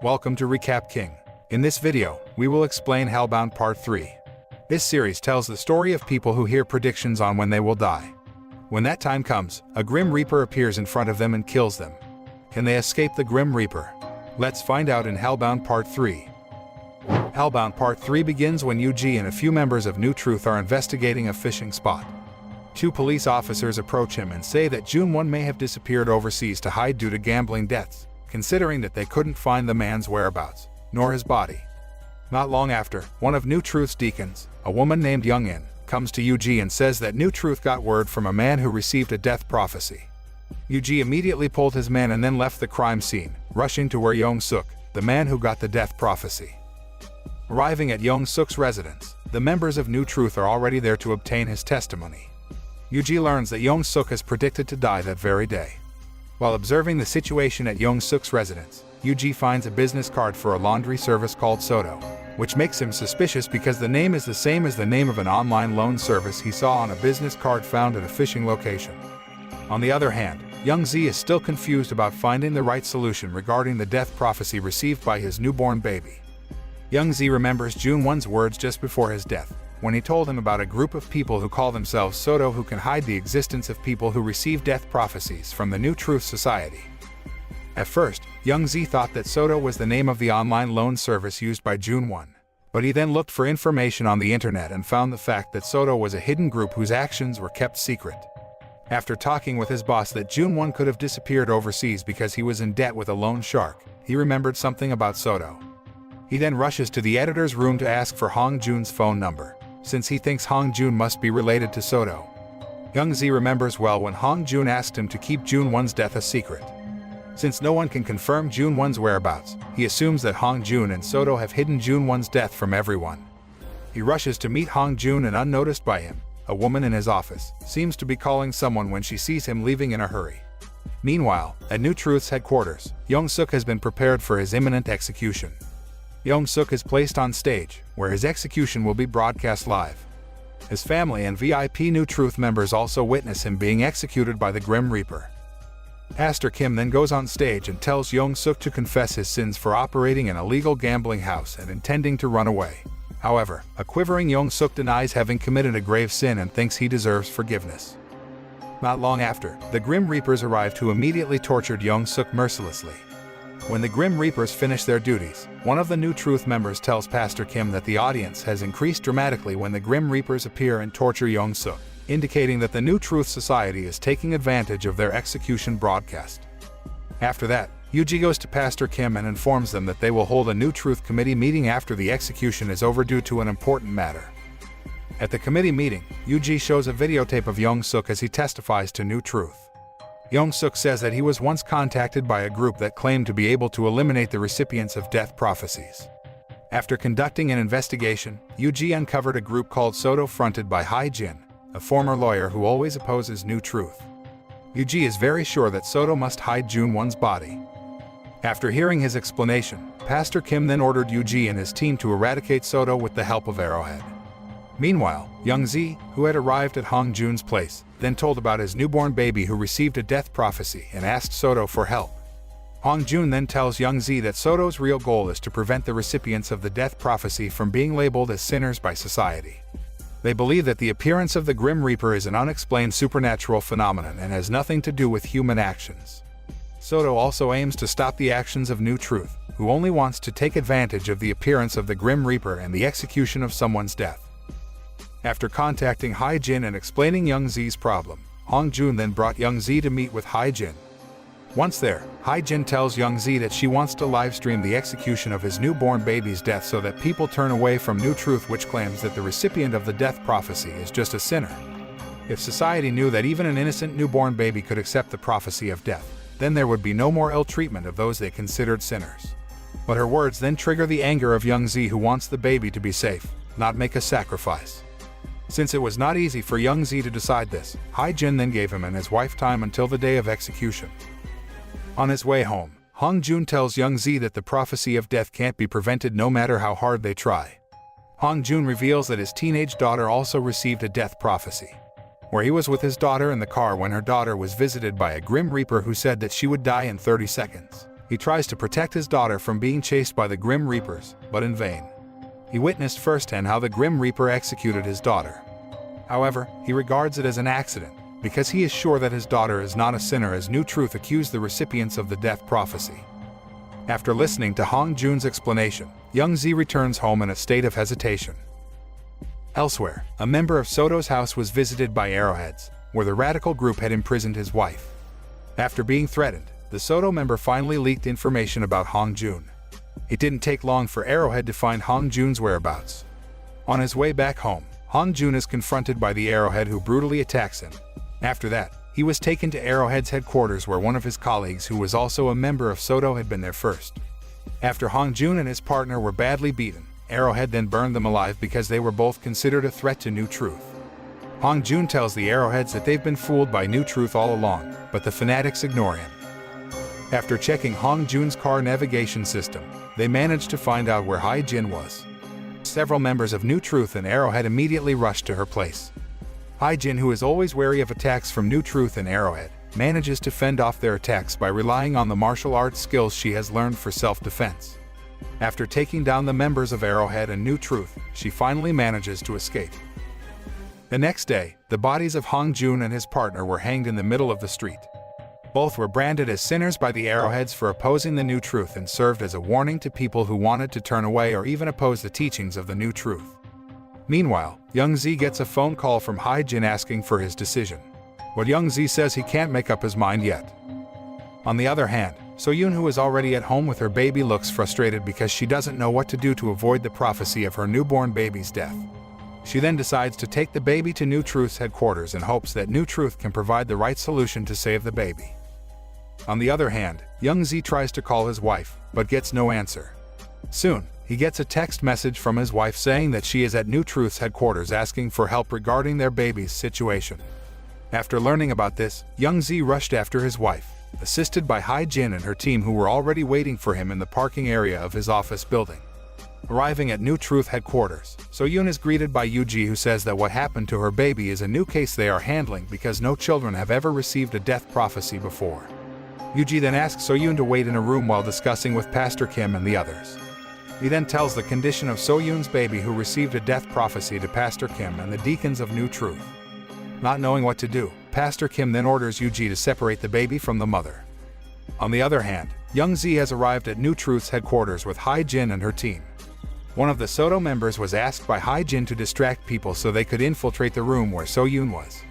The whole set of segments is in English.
Welcome to Recap King. In this video, we will explain Hellbound Part 3. This series tells the story of people who hear predictions on when they will die. When that time comes, a Grim Reaper appears in front of them and kills them. Can they escape the Grim Reaper? Let's find out in Hellbound Part 3. Hellbound Part 3 begins when UG and a few members of New Truth are investigating a fishing spot. Two police officers approach him and say that June 1 may have disappeared overseas to hide due to gambling debts, considering that they couldn't find the man's whereabouts, nor his body. Not long after, one of New Truth's deacons, a woman named Young-In, comes to UG and says that New Truth got word from a man who received a death prophecy. UG immediately pulled his men and then left the crime scene, rushing to where Young-Suk, the man who got the death prophecy. Arriving at Young-Suk's residence, the members of New Truth are already there to obtain his testimony. UG learns that Young-Suk is predicted to die that very day. While observing the situation at Young-Suk's residence, UG finds a business card for a laundry service called Soto, which makes him suspicious because the name is the same as the name of an online loan service he saw on a business card found at a fishing location. On the other hand, Young Z is still confused about finding the right solution regarding the death prophecy received by his newborn baby. Young Z remembers June 1's words just before his death, when he told him about a group of people who call themselves Soto who can hide the existence of people who receive death prophecies from the New Truth Society. At first, Young Z thought that Soto was the name of the online loan service used by June 1, but he then looked for information on the internet and found the fact that Soto was a hidden group whose actions were kept secret. After talking with his boss that June 1 could have disappeared overseas because he was in debt with a loan shark, he remembered something about Soto. He then rushes to the editor's room to ask for Hong Jun's phone number, since he thinks Hong Jun must be related to Soto. Young Z remembers well when Hong Jun asked him to keep June 1's death a secret. Since no one can confirm June 1's whereabouts, he assumes that Hong Jun and Soto have hidden June 1's death from everyone. He rushes to meet Hong Jun and, unnoticed by him, a woman in his office seems to be calling someone when she sees him leaving in a hurry. Meanwhile, at New Truth's headquarters, Young-Suk has been prepared for his imminent execution. Young-Suk is placed on stage, where his execution will be broadcast live. His family and VIP New Truth members also witness him being executed by the Grim Reaper. Pastor Kim then goes on stage and tells Young-Suk to confess his sins for operating an illegal gambling house and intending to run away. However, a quivering Young-Suk denies having committed a grave sin and thinks he deserves forgiveness. Not long after, the Grim Reapers arrived who immediately tortured Young-Suk mercilessly. When the Grim Reapers finish their duties, one of the New Truth members tells Pastor Kim that the audience has increased dramatically when the Grim Reapers appear and torture Young-Suk, indicating that the New Truth Society is taking advantage of their execution broadcast. After that, UG goes to Pastor Kim and informs them that they will hold a New Truth Committee meeting after the execution is over due to an important matter. At the committee meeting, UG shows a videotape of Young-Suk as he testifies to New Truth. Young-Suk says that he was once contacted by a group that claimed to be able to eliminate the recipients of death prophecies. After conducting an investigation, UG uncovered a group called Soto fronted by Hai Jin, a former lawyer who always opposes New Truth. UG is very sure that Soto must hide June 1's body. After hearing his explanation, Pastor Kim then ordered UG and his team to eradicate Soto with the help of Arrowhead. Meanwhile, Young Z, who had arrived at Hong Jun's place, then told about his newborn baby who received a death prophecy and asked Soto for help. Hong Jun then tells Young Z that Soto's real goal is to prevent the recipients of the death prophecy from being labeled as sinners by society. They believe that the appearance of the Grim Reaper is an unexplained supernatural phenomenon and has nothing to do with human actions. Soto also aims to stop the actions of New Truth, who only wants to take advantage of the appearance of the Grim Reaper and the execution of someone's death. After contacting Hai Jin and explaining Young Z's problem, Hong Jun then brought Young Z to meet with Hai Jin. Once there, Hai Jin tells Young Z that she wants to livestream the execution of his newborn baby's death so that people turn away from New Truth, which claims that the recipient of the death prophecy is just a sinner. If society knew that even an innocent newborn baby could accept the prophecy of death, then there would be no more ill treatment of those they considered sinners. But her words then trigger the anger of Young Z, who wants the baby to be safe, not make a sacrifice. Since it was not easy for Young Z to decide this, Hai Jin then gave him and his wife time until the day of execution. On his way home, Hong Jun tells Young Z that the prophecy of death can't be prevented no matter how hard they try. Hong Jun reveals that his teenage daughter also received a death prophecy. where he was with his daughter in the car when her daughter was visited by a Grim Reaper who said that she would die in 30 seconds. He tries to protect his daughter from being chased by the Grim Reapers, but in vain. He witnessed firsthand how the Grim Reaper executed his daughter. However, he regards it as an accident, because he is sure that his daughter is not a sinner, as New Truth accused the recipients of the death prophecy. After listening to Hong Jun's explanation, Young Z returns home in a state of hesitation. Elsewhere, a member of Soto's house was visited by arrowheads, where the radical group had imprisoned his wife. After being threatened, the Soto member finally leaked information about Hong Jun. It didn't take long for Arrowhead to find Hong Jun's whereabouts. On his way back home, Hong Jun is confronted by the Arrowhead, who brutally attacks him. After that, he was taken to Arrowhead's headquarters, where one of his colleagues, who was also a member of Soto, had been there first. After Hong Jun and his partner were badly beaten, Arrowhead then burned them alive because they were both considered a threat to New Truth. Hong Jun tells the Arrowheads that they've been fooled by New Truth all along, but the fanatics ignore him. After checking Hong Jun's car navigation system, they managed to find out where Hai Jin was. Several members of New Truth and Arrowhead immediately rushed to her place. Hai Jin, who is always wary of attacks from New Truth and Arrowhead, manages to fend off their attacks by relying on the martial arts skills she has learned for self-defense. After taking down the members of Arrowhead and New Truth, she finally manages to escape. The next day, the bodies of Hong Jun and his partner were hanged in the middle of the street. Both were branded as sinners by the Arrowheads for opposing the New Truth, and served as a warning to people who wanted to turn away or even oppose the teachings of the New Truth. Meanwhile, Young Z gets a phone call from Hai Jin asking for his decision. But Young Z says he can't make up his mind yet. On the other hand, So-yoon, who is already at home with her baby, looks frustrated because she doesn't know what to do to avoid the prophecy of her newborn baby's death. She then decides to take the baby to New Truth's headquarters in hopes that New Truth can provide the right solution to save the baby. On the other hand, Young Z tries to call his wife, but gets no answer. Soon, he gets a text message from his wife saying that she is at New Truth's headquarters asking for help regarding their baby's situation. After learning about this, Young Z rushed after his wife, assisted by Hai Jin and her team, who were already waiting for him in the parking area of his office building. Arriving at New Truth headquarters, So-yoon is greeted by Yuji, who says that what happened to her baby is a new case they are handling because no children have ever received a death prophecy before. Yuji then asks So-yoon to wait in a room while discussing with Pastor Kim and the others. He then tells the condition of So-yoon's baby, who received a death prophecy, to Pastor Kim and the deacons of New Truth. Not knowing what to do, Pastor Kim then orders Yuji to separate the baby from the mother. On the other hand, Young Z has arrived at New Truth's headquarters with Hai Jin and her team. One of the Soto members was asked by Hai Jin to distract people so they could infiltrate the room where So-yoon was.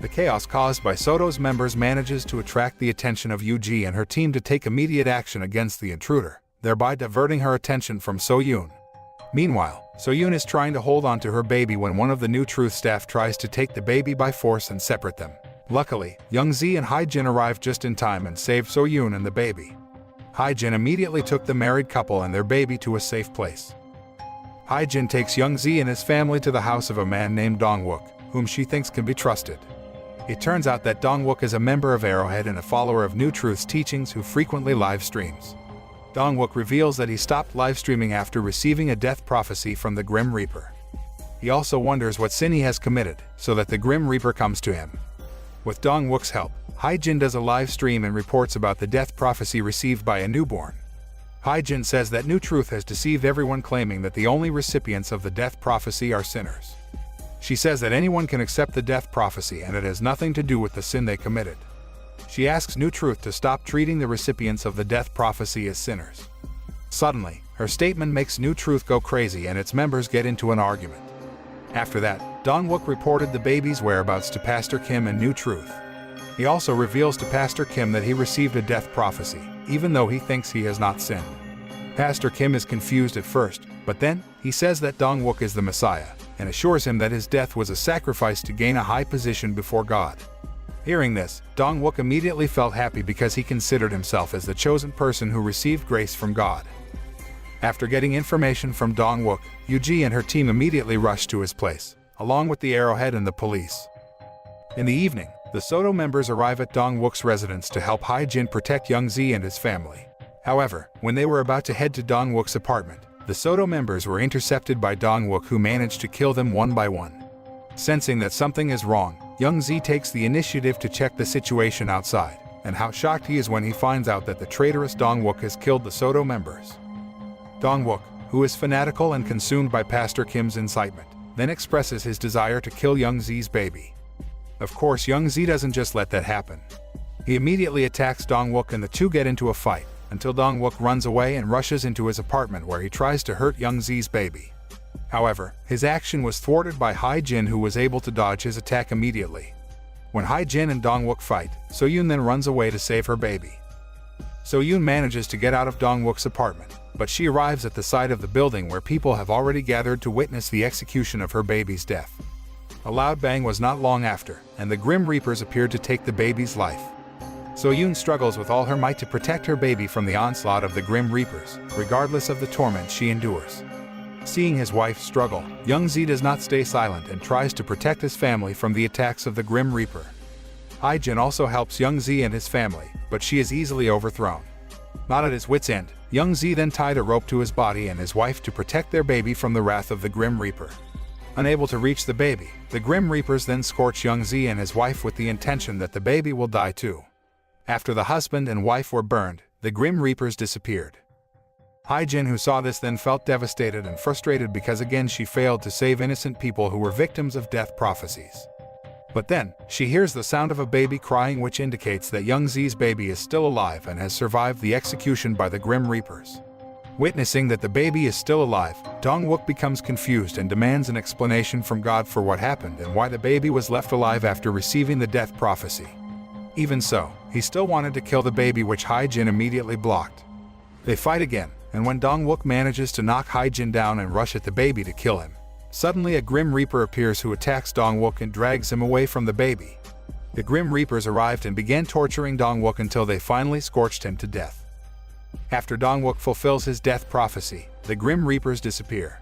The chaos caused by Soto's members manages to attract the attention of Yuji and her team to take immediate action against the intruder, thereby diverting her attention from So-yoon. Meanwhile, So-yoon is trying to hold on to her baby when one of the New Truth staff tries to take the baby by force and separate them. Luckily, Young Z and Hai Jin arrived just in time and saved So-yoon and the baby. Hai Jin immediately took the married couple and their baby to a safe place. Hai Jin takes Young Z and his family to the house of a man named Dong-wook, whom she thinks can be trusted. It turns out that Dong-wook is a member of Arrowhead and a follower of New Truth's teachings who frequently live streams. Dong-wook reveals that he stopped live streaming after receiving a death prophecy from the Grim Reaper. He also wonders what sin he has committed, so that the Grim Reaper comes to him. With Dong-wook's help, Hai Jin does a live stream and reports about the death prophecy received by a newborn. Hai Jin says that New Truth has deceived everyone, claiming that the only recipients of the death prophecy are sinners. She says that anyone can accept the death prophecy and it has nothing to do with the sin they committed. She asks New Truth to stop treating the recipients of the death prophecy as sinners. Suddenly, her statement makes New Truth go crazy and its members get into an argument. After that, Dong-wook reported the baby's whereabouts to Pastor Kim and New Truth. He also reveals to Pastor Kim that he received a death prophecy, even though he thinks he has not sinned. Pastor Kim is confused at first, but then he says that Dong-wook is the Messiah, and assures him that his death was a sacrifice to gain a high position before God. Hearing this, Dong-wook immediately felt happy because he considered himself as the chosen person who received grace from God. After getting information from Dong-wook, Yuji and her team immediately rushed to his place, along with the Arrowhead and the police. In the evening, the Soto members arrive at Dong-wook's residence to help Hai Jin protect Young Z and his family. However, when they were about to head to Dong-wook's apartment, the Soto members were intercepted by Dong-wook, who managed to kill them one by one. Sensing that something is wrong, Young-Z takes the initiative to check the situation outside, and how shocked he is when he finds out that the traitorous Dong-wook has killed the Soto members. Dong-wook, who is fanatical and consumed by Pastor Kim's incitement, then expresses his desire to kill Young-Z's baby. Of course, Young-Z doesn't just let that happen. He immediately attacks Dong-wook and the two get into a fight, until Dong-wook runs away and rushes into his apartment where he tries to hurt Young-Z's baby. However, his action was thwarted by Hae-jin, who was able to dodge his attack immediately. When Hae-jin and Dong-wook fight, So-yoon then runs away to save her baby. So-yoon manages to get out of Dong-wook's apartment, but she arrives at the side of the building where people have already gathered to witness the execution of her baby's death. A loud bang was not long after, and the Grim Reapers appeared to take the baby's life. So-yoon struggles with all her might to protect her baby from the onslaught of the Grim Reapers, regardless of the torment she endures. Seeing his wife struggle, Young-Z does not stay silent and tries to protect his family from the attacks of the Grim Reaper. Hae-jin also helps Young-Z and his family, but she is easily overthrown. Not at his wit's end, Young-Z then tied a rope to his body and his wife to protect their baby from the wrath of the Grim Reaper. Unable to reach the baby, the Grim Reapers then scorch Young-Z and his wife with the intention that the baby will die too. After the husband and wife were burned, the Grim Reapers disappeared. Hae-jin, who saw this, then felt devastated and frustrated because again she failed to save innocent people who were victims of death prophecies. But then, she hears the sound of a baby crying, which indicates that Young-Z's baby is still alive and has survived the execution by the Grim Reapers. Witnessing that the baby is still alive, Dong-wook becomes confused and demands an explanation from God for what happened and why the baby was left alive after receiving the death prophecy. Even so, he still wanted to kill the baby, which Hae-jin immediately blocked. They fight again, and when Dong-wook manages to knock Hae-jin down and rush at the baby to kill him, suddenly a Grim Reaper appears who attacks Dong-wook and drags him away from the baby. The Grim Reapers arrived and began torturing Dong-wook until they finally scorched him to death. After Dong-wook fulfills his death prophecy, the Grim Reapers disappear.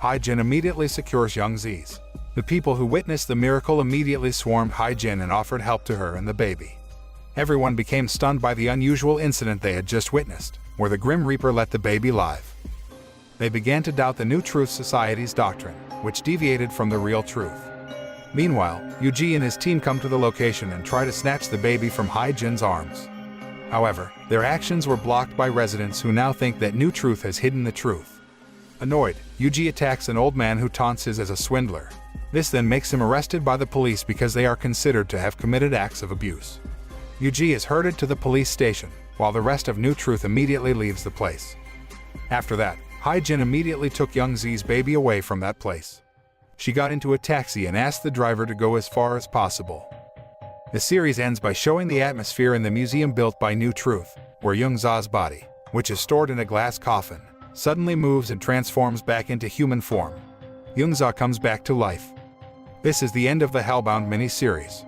Hae-jin immediately secures Young-Z's. The people who witnessed the miracle immediately swarmed Hae-jin and offered help to her and the baby. Everyone became stunned by the unusual incident they had just witnessed, where the Grim Reaper let the baby live. They began to doubt the New Truth Society's doctrine, which deviated from the real truth. Meanwhile, Yuji and his team come to the location and try to snatch the baby from Hae-jin's arms. However, their actions were blocked by residents who now think that New Truth has hidden the truth. Annoyed, Yuji attacks an old man who taunts him as a swindler. This then makes him arrested by the police because they are considered to have committed acts of abuse. Yuji is herded to the police station, while the rest of New Truth immediately leaves the place. After that, Hae-jin immediately took Young-Z's baby away from that place. She got into a taxi and asked the driver to go as far as possible. The series ends by showing the atmosphere in the museum built by New Truth, where Young-za's body, which is stored in a glass coffin, suddenly moves and transforms back into human form. Young-za comes back to life. This is the end of the Hellbound mini-series.